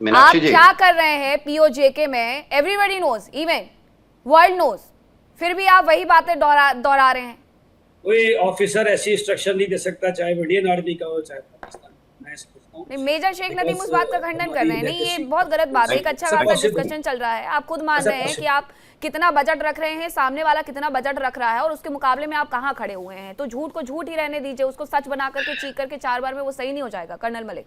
आप क्या कर रहे हैं पीओजेके में, everybody knows, even world knows, फिर भी आप वही बातें दोहरा रहे हैं। कोई ऑफिसर ऐसी इंस्ट्रक्शन नहीं दे सकता, चाहे इंडियन आर्मी का हो चाहे पाकिस्तान। मेजर शेख नदीम उस बात का खंडन कर रहे हैं। नहीं, ये बहुत गलत बात है। एक अच्छा खासा डिस्कशन चल रहा है, आप खुद मान रहे हैं कि आप कितना बजट रख रहे हैं, सामने वाला कितना बजट रख रहा है, और उसके मुकाबले में आप कहाँ खड़े हुए हैं। तो झूठ को झूठ ही रहने दीजिए, उसको सच बना करके चीख करके 4 बार में वो सही नहीं हो जाएगा। कर्नल मलिक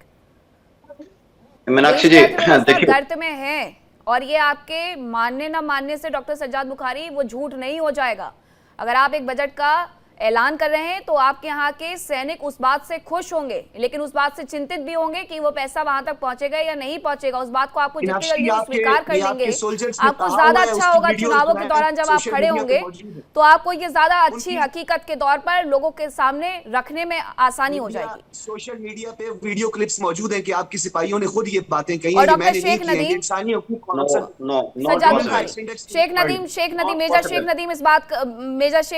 मीनाक्षी जी देखिए गर्त में है, और ये आपके मानने ना मानने से डॉक्टर सज्जाद बुखारी वो झूठ नहीं हो जाएगा। अगर आप एक बजट का ऐलान कर रहे हैं तो आपके यहाँ के सैनिक उस बात से खुश होंगे, लेकिन उस बात से चिंतित भी होंगे कि वो पैसा वहां तक पहुंचेगा या नहीं पहुंचेगा। उस बात को आपको जितनी जल्दी स्वीकार कर लेंगे आपको ज्यादा अच्छा होगा। चुनावों के दौरान जब आप खड़े होंगे तो आपको ये ज्यादा अच्छी हकीकत के तौर पर लोगों के सामने रखने में आसानी हो जाएगी। सोशल मीडिया पे वीडियो क्लिप्स मौजूद है कि आपके सिपाहियों ने खुद ये बातें कही हैं। डॉक्टर शेख नदीम, शेख नदीम, मेजर शेख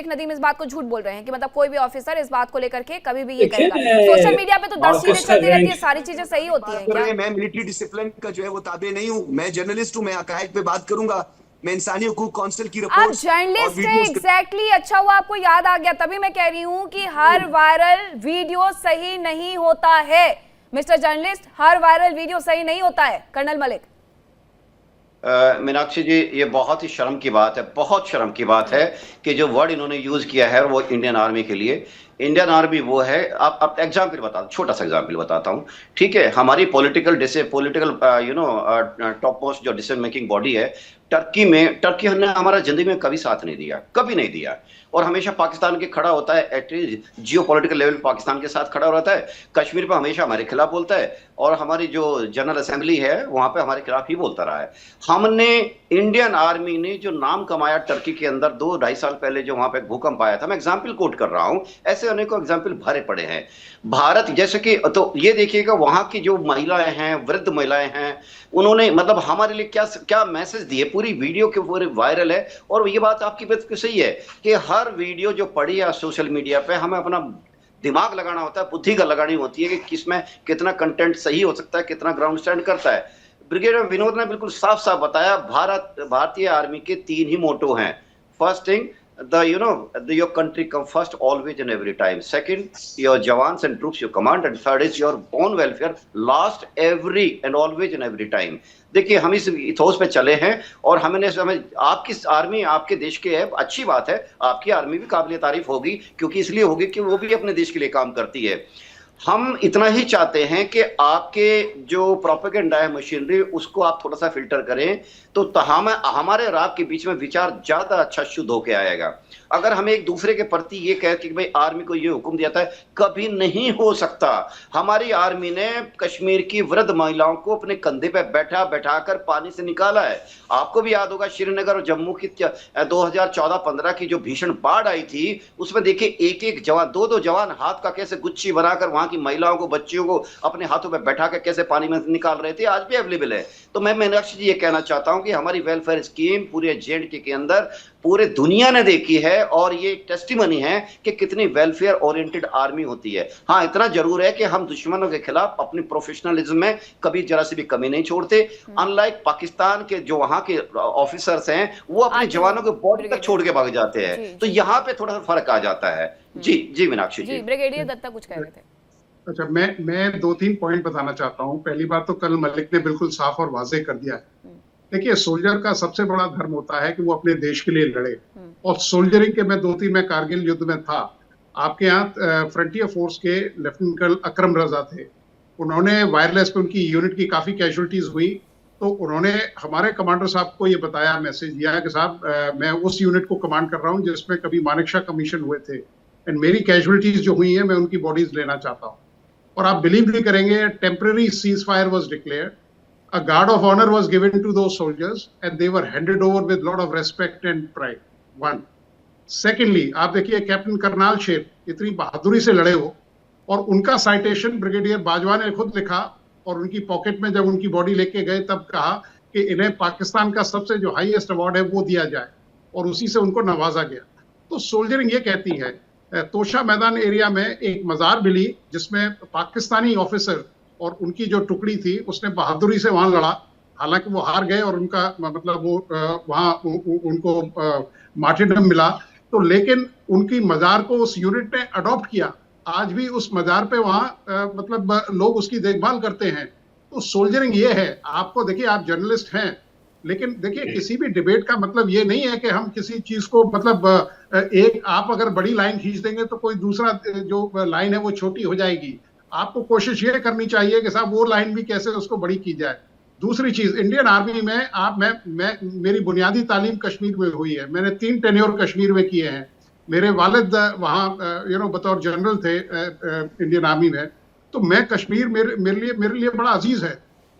नदीम इस बात को झूठ बोल रहे हैं। रहे हैं कि मतलब कोई भी ऑफिसर इस बात को लेकर के कभी भी ये देखिए, कहेगा? सोशल मीडिया पे तो 10 चीजें ऑफिसर चलती रहती है, रैंक सारी चीजें सही होती हैं क्या? मैं मिलिट्री डिसिप्लिन का जो है वो ताबे नहीं हूँ, मैं जर्नलिस्ट हूँ, मैं हकायक पे बात करूंगा, मैं इंसानी हकूक काउंसिल की आप रिपोर्ट्स जर्नलिस्ट हैं, एग्जैक्टली। अच्छा हुआ आपको याद आ गया, तभी मैं कह रही हूँ कि हर वायरल वीडियो सही नहीं होता है मिस्टर जर्नलिस्ट, हर वायरल वीडियो सही नहीं होता है कर्नल मलिक। मीनाक्षी जी, ये बहुत ही शर्म की बात है, बहुत शर्म की बात है कि जो वर्ड इन्होंने यूज किया है वो इंडियन आर्मी के लिए। इंडियन आर्मी वो है, आप एग्जाम्पल बता, छोटा सा एग्जाम्पल बताता हूँ, ठीक है? हमारी पॉलिटिकल टॉप मोस्ट जो डिसीजन मेकिंग बॉडी है टर्की में, टर्की ने हमारा जिंदगी में कभी साथ नहीं दिया, कभी नहीं दिया, और हमेशा पाकिस्तान के खड़ा होता है, एटलीस्ट जियो पॉलिटिकल लेवल पाकिस्तान के साथ खड़ा रहता है। कश्मीर पे हमेशा हमारे खिलाफ बोलता है, और हमारी जो जनरल असेंबली है वहां पे हमारे खिलाफ ही बोलता रहा है। हमने, इंडियन आर्मी ने जो नाम कमाया टर्की के अंदर 2-2.5 साल पहले जो वहां पे भूकंप आया था, मैं एग्जाम्पल कोट कर रहा हूं, ऐसे अनेकों एग्जाम्पल भरे पड़े हैं। भारत जैसे कि, तो ये देखिएगा वहां की जो महिलाएं हैं, वृद्ध महिलाएं हैं, उन्होंने मतलब हमारे लिए क्या क्या मैसेज दिए, पूरी वीडियो के पूरे वायरल है। और ये बात आपकी बात सही है कि हर वीडियो जो पड़ी है सोशल मीडिया पे, हमें अपना दिमाग लगाना होता है, बुद्धि का लगानी होती है कि किसमें कितना कंटेंट सही हो सकता है, कितना ग्राउंड स्टैंड करता है। ब्रिगेडियर विनोद ने बिल्कुल साफ साफ बताया, भारतीय आर्मी के 3 ही मोटो हैं। First thing, your country come first always and every time. Second, your jawans and troops you command, and third is your own welfare last every and always and every time. देखिए, हम इस इथोस पे चले हैं, और हमें आपकी आर्मी आपके देश के है, अच्छी बात है, आपकी आर्मी भी काबिल तारीफ होगी, क्योंकि इसलिए होगी कि वो भी अपने देश के लिए काम करती है। हम इतना ही चाहते हैं कि आपके जो प्रोपेगेंडा है, मशीनरी, उसको आप थोड़ा सा फिल्टर करें, तो हमारे और आपके बीच में विचार ज्यादा अच्छा शुद्ध होके आएगा। अगर हम एक दूसरे के प्रति ये कह कि भाई आर्मी को ये हुक्म दिया था, कभी नहीं हो सकता। हमारी आर्मी ने कश्मीर की वृद्ध महिलाओं को अपने कंधे पे बैठाकर पानी से निकाला है। आपको भी याद होगा श्रीनगर और जम्मू की 2014-15 की जो भीषण बाढ़ आई थी, उसमें देखिए एक जवान, 2 जवान हाथ का कैसे गुच्छी बनाकर वहां की महिलाओं को, बच्चियों को अपने हाथों पे बैठाकर कैसे पानी में निकाल रहे थे, आज भी अवेलेबल है। तो मैं मीनाक्षी जी ये कहना चाहता हूं कि हमारी वेलफेयर स्कीम पूरे JNK के अंदर पूरे दुनिया ने देखी है, और ये टेस्टिमनी है कि कितनी वेलफेयर ओरिएंटेड आर्मी होती है। हाँ, इतना जरूर है कि हम दुश्मनों के खिलाफ अपनी प्रोफेशनलिज्म में कभी जरा सी भी कमी नहीं छोड़ते। अनलाइक पाकिस्तान के जो वहां के ऑफिसर्स हैं, वो अपने जवानों को बॉर्डर तक छोड़ के भाग जाते हैं, तो यहाँ पे थोड़ा सा फर्क आ जाता है। जी मीनाक्षी जी। ब्रिगेडियर दत्ता कुछ कह रहे थे। अच्छा, मैं 2-3 पॉइंट बताना चाहता हूँ। पहली बात तो कर्नल मलिक ने बिल्कुल साफ और वाजे कर दिया है। देखिए, सोल्जर का सबसे बड़ा धर्म होता है कि वो अपने देश के लिए लड़े, और सोल्जरिंग के मैं कारगिल युद्ध में था। आपके यहाँ फ्रंटियर फोर्स के लेफ्टिनेंट कर्नल अकरम रजा थे, उन्होंने वायरलेस पे उनकी यूनिट की काफी कैजुअलिटीज हुई, तो उन्होंने हमारे कमांडर साहब को ये बताया, मैसेज दिया कि साहब मैं उस यूनिट को कमांड कर रहा हूँ जिसमें कभी मानेकशॉ कमीशन हुए थे, एंड मेरी कैजुअलिटीज जो हुई है मैं उनकी बॉडीज लेना चाहता हूँ। और आप बिलीव नहीं करेंगे, temporary cease fire was declared, a guard of honor was given to those soldiers and they were handed over with lot of respect and pride. One. Secondly, आप देखिए कैप्टन करनाल शेर इतनी बहादुरी से लड़े हो, और उनका साइटेशन ब्रिगेडियर बाजवा ने खुद लिखा, और उनकी पॉकेट में जब उनकी बॉडी लेके गए तब कहा कि इन्हें पाकिस्तान का सबसे जो हाईएस्ट अवार्ड है वो दिया जाए, और उसी से उनको नवाजा गया। तो सोल्जरिंग ये कहती है। तोशा मैदान एरिया में एक मजार मिली जिसमें पाकिस्तानी ऑफिसर और उनकी जो टुकड़ी थी उसने बहादुरी से वहां लड़ा, हालांकि वो हार गए और उनका मतलब वो वहां उनको मार्टिरडम मिला, तो लेकिन उनकी मजार को उस यूनिट ने अडॉप्ट किया। आज भी उस मजार पे वहां मतलब लोग उसकी देखभाल करते हैं। तो सोल्जरिंग ये है। आपको देखिए, आप जर्नलिस्ट हैं, लेकिन देखिए किसी भी डिबेट का मतलब ये नहीं है कि हम किसी चीज को मतलब एक आप अगर बड़ी लाइन खींच देंगे तो कोई दूसरा जो लाइन है वो छोटी हो जाएगी। आपको कोशिश ये करनी चाहिए कि साहब वो लाइन भी कैसे उसको बड़ी की जाए। दूसरी चीज, इंडियन आर्मी में मैं मेरी बुनियादी तालीम कश्मीर में हुई है, मैंने 3 टेन्योर कश्मीर में किए हैं। मेरे वालिद वहाँ बतौर जनरल थे इंडियन आर्मी में, तो मैं कश्मीर मेरे लिए बड़ा अजीज है।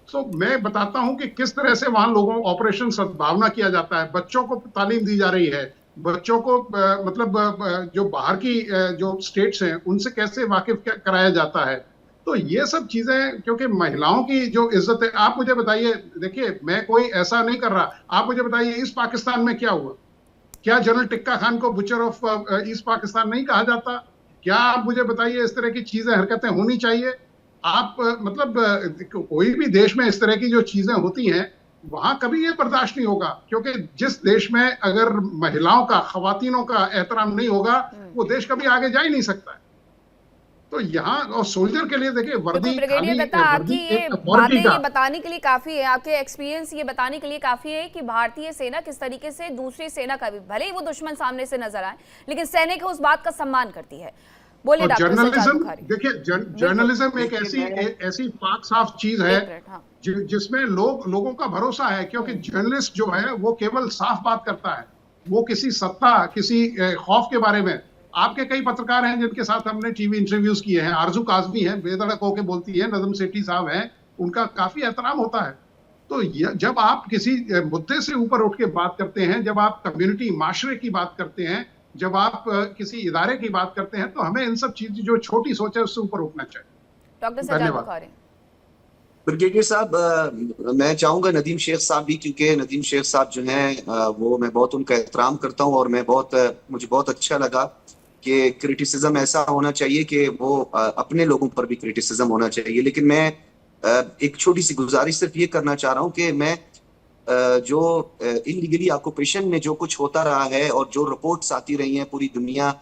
तो मैं बताता हूँ कि किस तरह से वहाँ लोगों ऑपरेशन सद्भावना किया जाता है, बच्चों को तालीम दी जा रही है, बच्चों को मतलब जो बाहर की जो स्टेट्स हैं उनसे कैसे वाकिफ कराया जाता है। तो ये सब चीजें, क्योंकि महिलाओं की जो इज्जत है, आप मुझे बताइए, देखिए मैं कोई ऐसा नहीं कर रहा, आप मुझे बताइए इस पाकिस्तान में क्या हुआ? क्या जनरल टिक्का खान को बुचर ऑफ ईस्ट पाकिस्तान नहीं कहा जाता? क्या आप मुझे बताइए, इस तरह की चीजें, हरकतें होनी चाहिए? आप कोई भी देश में इस तरह की जो चीजें होती हैं, वहां कभी ये बर्दाश्त नहीं होगा, क्योंकि जिस देश में अगर महिलाओं का, खवातीनों का एहतराम नहीं होगा, वो देश कभी आगे जा ही नहीं सकता है। तो यहाँ और सोल्जर के लिए देखिए, वर्दी ब्रिगेडियर दत्ता, आपकी ये बातें ये बताने के लिए काफी है, आपके एक्सपीरियंस ये बताने के लिए काफी है कि भारतीय सेना किस तरीके से दूसरी सेना का भी, भले ही वो दुश्मन सामने से नजर आए, लेकिन सैनिक उस बात का सम्मान करती है। बोलिए डॉक्टर सज्जाद बुखारी। देखिए, जर्नलिज्म एक ऐसी पाक साफ चीज है जिसमें लोगों का भरोसा है, क्योंकि जर्नलिस्ट जो है वो केवल साफ बात करता है, वो किसी सत्ता, किसी खौफ के बारे में। आपके कई पत्रकार हैं जिनके साथ हमने टीवी इंटरव्यूज किए हैं, आरजू काजमी है, बेधड़क होके बोलती है, नजम सेठी साहब हैं, उनका काफी एहतराम होता है। तो जब आप किसी मुद्दे से ऊपर उठ के बात करते हैं, जब आप कम्युनिटी, माशरे की बात करते हैं, जब आप किसी इदारे की बात करते हैं, तो हमें इन सब चीजें, जो छोटी सोच है, उससे ऊपर उठना चाहिए। डॉक्टर सज्जाद बुखारी। ब्रिगेडियर साहब, मैं चाहूंगा नदीम शेख साहब भी, क्योंकि नदीम शेख साहब जो हैं वो मैं बहुत उनका एहतराम करता हूं, और मुझे बहुत अच्छा लगा कि क्रिटिसिज्म ऐसा होना चाहिए कि वो अपने लोगों पर भी क्रिटिसिज्म होना चाहिए। लेकिन मैं एक छोटी सी गुजारिश सिर्फ ये करना चाह रहा हूँ कि मैं जो इलीगली ऑक्युपेशन में जो कुछ होता रहा है और जो रिपोर्ट्स आती रही हैं, पूरी दुनिया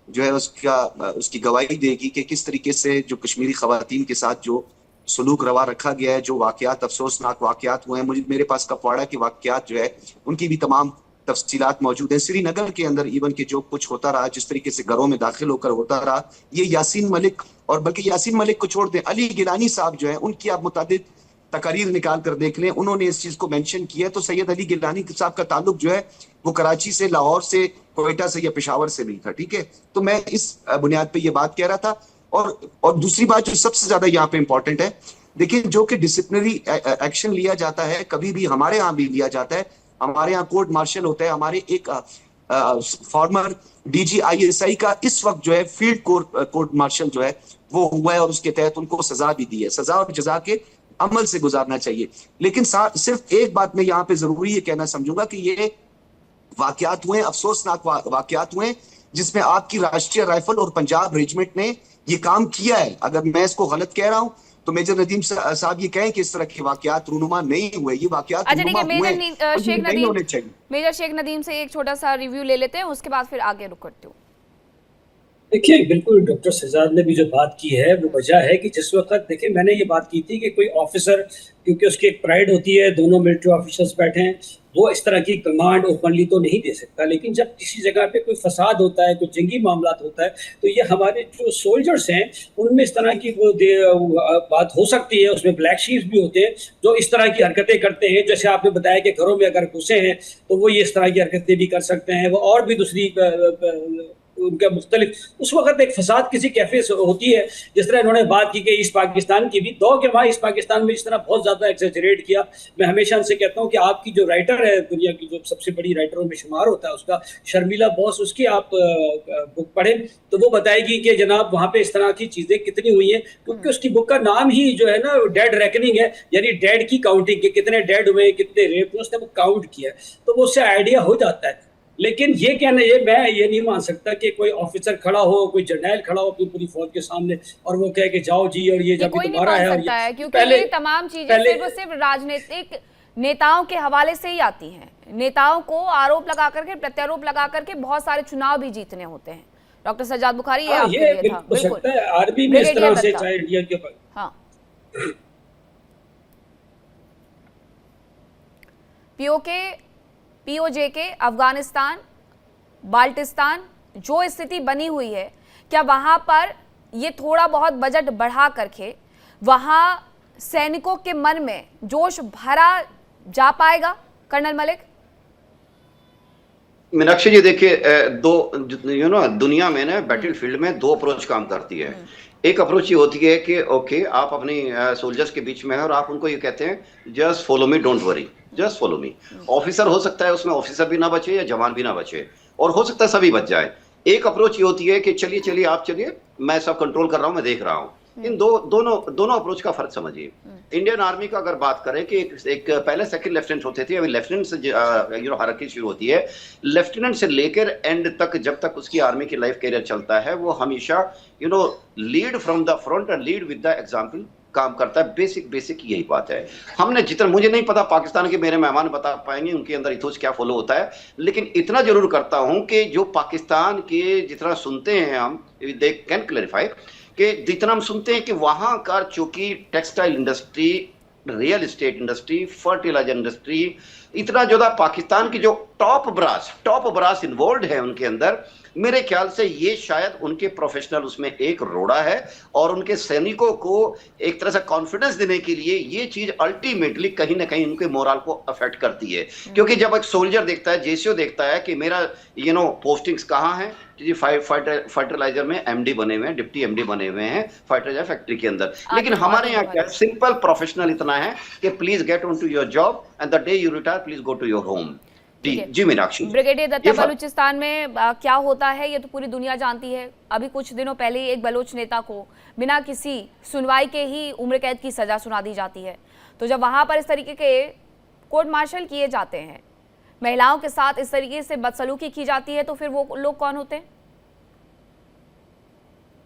जो है उसकी गवाही देगी कि किस तरीके से जो कश्मीरी खवातीन के साथ जो सलूक रवा रखा गया है, जो वाकयात, अफसोसनाक वाकयात हुए हैं। मेरे पास कपवाड़ा के वाकयात जो है उनकी भी तमाम तफसीलात मौजूद हैं। श्रीनगर के अंदर इवन के जो कुछ होता रहा, जिस तरीके से घरों में दाखिल होकर होता रहा, ये यासीन मलिक, और बल्कि यासीन मलिक को छोड़ दें, अली गिलानी साहब जो है, उनकी आप मुताबिक तकारीर निकाल कर देख लें, उन्होंने इस चीज को मेंशन किया है। तो सैयद अली गिलानी साहब का ताल्लुक जो है वो कराची से, लाहौर से, कोयटा से या पेशावर से नहीं था, ठीक है। तो मैं इस बुनियाद पे ये बात कह रहा था। और दूसरी बात जो सबसे ज्यादा यहाँ पे इंपॉर्टेंट है, देखिए, जो कि डिसिप्लिनरी एक्शन लिया जाता है, कभी भी हमारे यहाँ भी लिया जाता है। हमारे यहाँ कोर्ट मार्शल होता है। हमारे एक फॉर्मर डीजी ISI का इस वक्त जो है फील्ड कोर्ट मार्शल जो है वो हुआ है, और उसके तहत उनको सजा भी दी है। सजा और जजा के अमल से गुजारना चाहिए। लेकिन सिर्फ एक बात मैं यहाँ पे जरूरी ये कहना समझूंगा कि ये वाकयात हुए, अफसोसनाक वाकयात हुए, जिसमें आपकी राष्ट्रीय राइफल और पंजाब रेजिमेंट ने ये काम किया है। अगर मैं इसको गलत कह रहा हूं तो मेजर नदीम साहब ये कहें कि इस तरह के वाकयात रूनुमा नहीं हुए, ये वाकयात रूनुमा हुए, नहीं होने चाहिए। मेजर शेख नदीम से एक छोटा सा रिव्यू ले लेते हैं, उसके बाद फिर आगे रुक करती हूँ। देखिए, बिल्कुल डॉक्टर सज्जाद ने भी जो बात की है वो वजह है कि जिस वक्त, देखिए, मैंने ये बात की थी कि कोई ऑफिसर, क्योंकि उसकी एक प्राइड होती है, दोनों मिलिट्री ऑफिसर्स बैठे हैं, वो इस तरह की कमांड ओपनली तो नहीं दे सकता। लेकिन जब किसी जगह पे कोई फसाद होता है, कोई जंगी मामला होता है, तो ये हमारे जो सोल्जर्स हैं उनमें इस तरह की वो बात हो सकती है। उसमें ब्लैक शीप्स भी होते हैं जो इस तरह की हरकतें करते हैं। जैसे आपने बताया कि घरों में अगर घुसे हैं तो वो ये इस तरह की हरकतें भी कर सकते हैं, वो और भी दूसरी उनका मुख्तलिफ, उस वक्त एक फसाद किसी कैफे से होती है। जिस तरह इन्होंने बात की कि ईस्ट पाकिस्तान की भी, दो के वहाँ ईस्ट पाकिस्तान में इस तरह बहुत ज़्यादा एक्सेजरेट किया। मैं हमेशा उनसे कहता हूँ कि आपकी जो राइटर है, दुनिया की जो सबसे बड़ी राइटरों में शुमार होता है उसका, शर्मिला बॉस, उसकी आप बुक पढ़ें तो वो बताएगी कि जनाब वहाँ पे इस तरह की चीज़ें कितनी हुई हैं। क्योंकि उसकी बुक का नाम ही जो है ना डेड रेकनिंग है, यानी डेड की काउंटिंग, के कितने डेड हुए, कितने रेप हुए, उसने वो काउंट किया, तो वो उससे आइडिया हो जाता है। लेकिन ये कहना, मैं ये नहीं मान सकता कि कोई ऑफिसर खड़ा हो, कोई जर्नैल खड़ा हो अपनी पूरी फौज के सामने और वो कहे कि जाओ जी, और ये जब दोबारा है, और ये क्योंकि ये तमाम चीजें सिर्फ राजनीतिक नेताओं के हवाले से ही आती हैं। नेताओं को आरोप लगा करके, प्रत्यारोप लगा करके बहुत सारे चुनाव भी जीतने होते हैं। डॉक्टर सज्जाद बुखारी, ये आपके लिए था। बिल्कुल, आर्मी में इस तरह से चाहे इंडिया के ऊपर, हाँ, POJ के अफगानिस्तान, बाल्टिस्तान जो स्थिति बनी हुई है, क्या वहां पर ये थोड़ा बहुत बजट बढ़ा करके वहां सैनिकों के मन में जोश भरा जा पाएगा? कर्नल मलिक। मीनाक्षी जी, देखिए, दुनिया में ना बैटलफील्ड में दो अप्रोच काम करती है। एक अप्रोच ये होती है कि ओके, आप अपनी सोल्जर्स के बीच में है और आप उनको ये कहते हैं just follow me, don't worry, just follow me. Officer हो सकता है उसमें ऑफिसर भी ना बचे या जवान भी ना बचे, और हो सकता है सभी बच जाए। एक अप्रोच ये होती है कि चलिए आप चलिए, मैं सब कंट्रोल कर रहा हूँ, मैं देख रहा हूँ। इन दोनों अप्रोच का फर्क समझिए। इंडियन आर्मी का अगर बात करें कि एक पहले सेकंड लेफ्टिनेंट होते थे, अभी लेफ्टिनेंट से हायरार्की शुरू होती है। लेफ्टिनेंट से लेकर एंड तक जब तक उसकी आर्मी की लाइफ कैरियर चलता है, वो हमेशा lead from the front end lead with the example काम करता है। बेसिक यही बात है। हमने जितना, मुझे नहीं पता पाकिस्तान के मेरे मेहमान बता पाएंगे उनके अंदर इथोस क्या फॉलो होता है, लेकिन इतना जरूर करता हूं कि जो पाकिस्तान के जितना सुनते हैं हम, दे कैन क्लैरिफाई कि जितना हम सुनते हैं कि वहां का चूंकि textile industry, real estate industry, fertiliser industry, इतना ज्यादा पाकिस्तान की जो टॉप ब्रास इन्वॉल्व है उनके अंदर, मेरे ख्याल से ये शायद उनके प्रोफेशनल उसमें एक रोड़ा है और उनके सैनिकों को एक तरह से कॉन्फिडेंस देने के लिए ये चीज अल्टीमेटली कहीं ना कहीं उनके मोरल को अफेक्ट करती है। क्योंकि जब एक सोल्जर देखता है, जेसीओ देखता है कि मेरा पोस्टिंग्स कहाँ है, जी फर्टिलाइजर में एमडी बने हुए हैं, डिप्टी एमडी बने हुए हैं फर्टिलाइजर फैक्ट्री के अंदर। लेकिन हमारे यहाँ क्या सिंपल प्रोफेशनल इतना है कि please get on to your job and the day you retire please go to your home. जी मीनाक्षी। ब्रिगेडियर दत्ता, बलूचिस्तान में क्या होता है ये तो पूरी दुनिया जानती है। अभी कुछ दिनों पहले ही एक बलोच नेता को बिना किसी सुनवाई के ही उम्र कैद की सजा सुना दी जाती है। तो जब वहां पर इस तरीके के कोर्ट मार्शल किए जाते हैं, महिलाओं के साथ इस तरीके से बदसलूकी की जाती है, तो फिर वो लोग कौन होते हैं?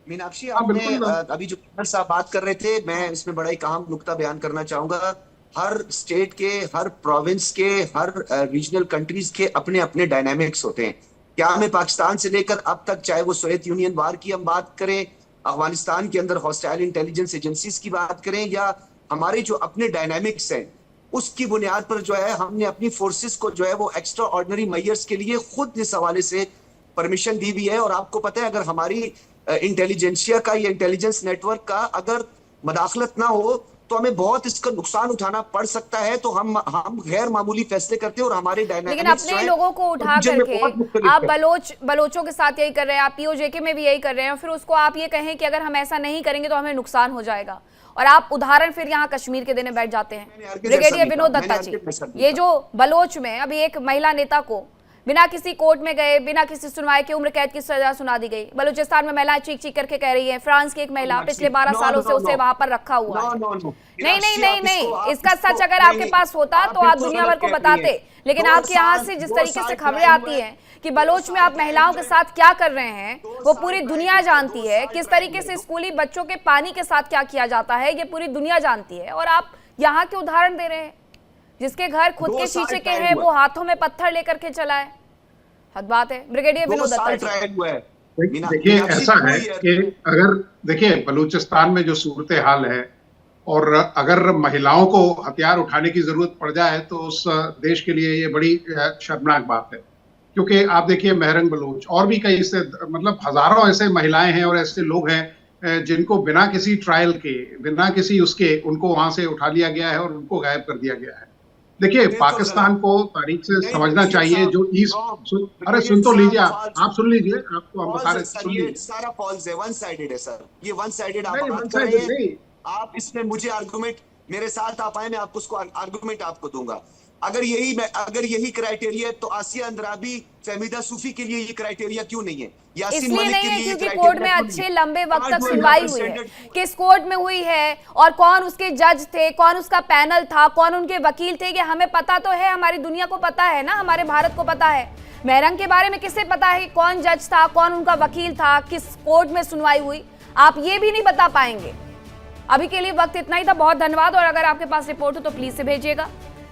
मीनाक्षी, आपने अभी जो साहब बात कर रहे थे, मैं इसमें बड़ा ही अहम नुक्ता बयान करना चाहूंगा। हर स्टेट के, हर प्रोविंस के, हर रीजनल कंट्रीज के अपने अपने डायनामिक्स होते हैं। क्या हमें पाकिस्तान से लेकर अब तक, चाहे वो सोवियत यूनियन वार की हम बात करें, अफगानिस्तान के अंदर हॉस्टाइल इंटेलिजेंस एजेंसीज की बात करें, या हमारे जो अपने डायनामिक्स हैं, उसकी बुनियाद पर जो है हमने अपनी फोर्सेस को जो है वो एक्स्ट्रा ऑर्डिनरी मेजर्स के लिए खुद इस हवाले से परमिशन दी हुई है। और आपको पता है, अगर हमारी इंटेलिजेंसिया का या इंटेलिजेंस नेटवर्क का अगर मदाखलत ना हो तो हमें बहुत इसका नुकसान उठाना पड़ सकता है। तो हम गैर मामूली फैसले करते हैं और हमारे डायनामिक्स, लेकिन अपने लोगों को उठा करके आप बलोचों के साथ यही कर रहे हैं, आप पीओजेके में भी यही कर रहे हैं, फिर उसको आप ये कहें कि अगर हम ऐसा नहीं करेंगे तो हमें नुकसान हो जाएगा, और आप उदाहरण फिर यहाँ कश्मीर के देने बैठ जाते हैं। ब्रिगेडियर विनोद दत्ता जी, ये जो बलोच में अभी एक महिला नेता को बिना किसी कोर्ट में गए, बिना किसी सुनवाई के उम्र कैद की सजा सुना दी गई। बलूचिस्तान में महिलाएं चीख चीख करके कह रही हैं, फ्रांस की एक महिला पिछले 12 सालों से उसे वहां पर रखा हुआ है। नहीं, इसका सच अगर आपके पास होता तो आप दुनिया भर को बताते, लेकिन आपके यहाँ से जिस तरीके से खबरें आती हैं कि बलोच में आप महिलाओं के साथ क्या कर रहे हैं, वो पूरी दुनिया जानती है। किस तरीके से स्कूली बच्चों के पानी के साथ क्या किया जाता है, ये पूरी दुनिया जानती है, और आप यहाँ के उदाहरण दे रहे हैं। जिसके घर खुद के शीशे के हैं वो हाथों में पत्थर लेकर के चला है। हद बात है। ब्रिगेडियर विनोद दत्ता, देखिए ऐसा है कि अगर देखिए बलूचिस्तान में जो सूरत हाल है, और अगर महिलाओं को हथियार उठाने की जरूरत पड़ जाए तो उस देश के लिए ये बड़ी शर्मनाक बात है। क्योंकि आप देखिए महरंग बलूच और भी कई से मतलब हजारों ऐसे महिलाएं हैं और ऐसे लोग हैं जिनको बिना किसी ट्रायल के, बिना किसी उसके उनको वहां से उठा लिया गया है और उनको गायब कर दिया गया है। देखिए पाकिस्तान को तारीख से समझना चाहिए। जो ईस्ट, अरे सुन तो लीजिए, आप सुन लीजिए, आपको हम बता रहे सुन लीजिए। सारा फॉल्स है, वन साइडेड है सर, ये वन साइडेड आप बात कर रहे हैं। आप इसमें मुझे आर्गुमेंट, मेरे साथ आप आए, मैं आपको उसको आर्गुमेंट आपको दूंगा। अगर यही क्राइटेरिया है तो आसिया अंद्राबी, फहमीदा सूफी के लिए ये क्राइटेरिया क्यों नहीं है? इसलिए नहीं है क्योंकि कोर्ट में अच्छे लंबे वक्त तक सुनवाई हुई है। किस कोर्ट में हुई है और कौन उसके जज थे, कौन उसका पैनल था, कौन उनके वकील थे, ये हमें पता तो है, हमारी दुनिया को पता है ना, हमारे भारत को पता है। महरंग के बारे में किसे पता है कौन जज था, कौन उनका वकील था, किस कोर्ट में सुनवाई हुई? आप ये भी नहीं बता पाएंगे। अभी के लिए वक्त इतना ही था, बहुत धन्यवाद। और अगर आपके पास रिपोर्ट हो तो प्लीज से भेजिएगा।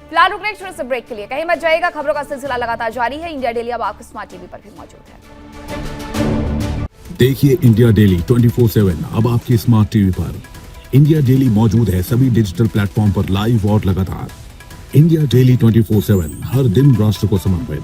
फिलहाल रुक रहे छोटे से ब्रेक के लिए, कहीं मत जाइएगा। खबरों का सिलसिला लगातार जारी है। इंडिया डेली अब आपके स्मार्ट टीवी पर भी मौजूद है। देखिए इंडिया डेली 24/7 अब आपके स्मार्ट टीवी पर। इंडिया डेली मौजूद है सभी डिजिटल प्लेटफॉर्म पर लाइव और लगातार। इंडिया डेली 24/7 हर दिन राष्ट्र को समर्पित।